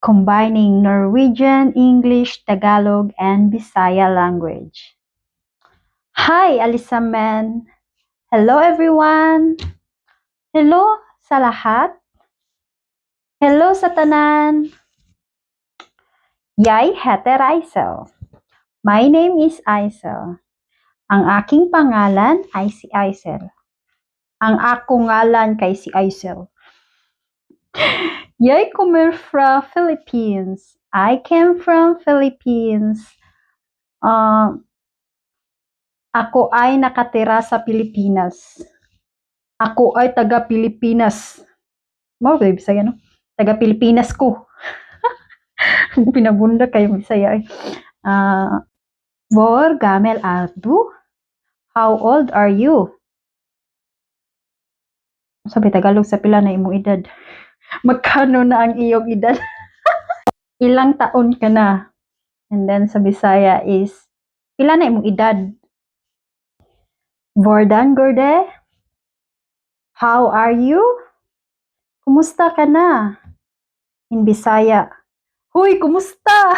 combining Norwegian, English, Tagalog, and Bisaya language. Hi, Alisamen! Hello, everyone! Hello sa lahat! Hello sa tanan! Yay heter Aisel. My name is Aisel. Ang aking pangalan ay si Aisel. Ang akong ngalan kay si Aisel. Yay kommer from Philippines. I came from Philippines. Ako ay nakatira sa Pilipinas. Ako ay taga Pilipinas. Mo ba Bisaya no? Taga Pilipinas ko. Pinabunda kayo Bisaya. Hvor gammel er du? How old are you? Sabi Tagalog sa pila na imong edad. Magkano na ang iyong edad? Ilang taon ka na? And then sa Bisaya is pila na imong edad? Hvordan går det? How are you? Kumusta ka na? In Bisaya. Hoy, kumusta?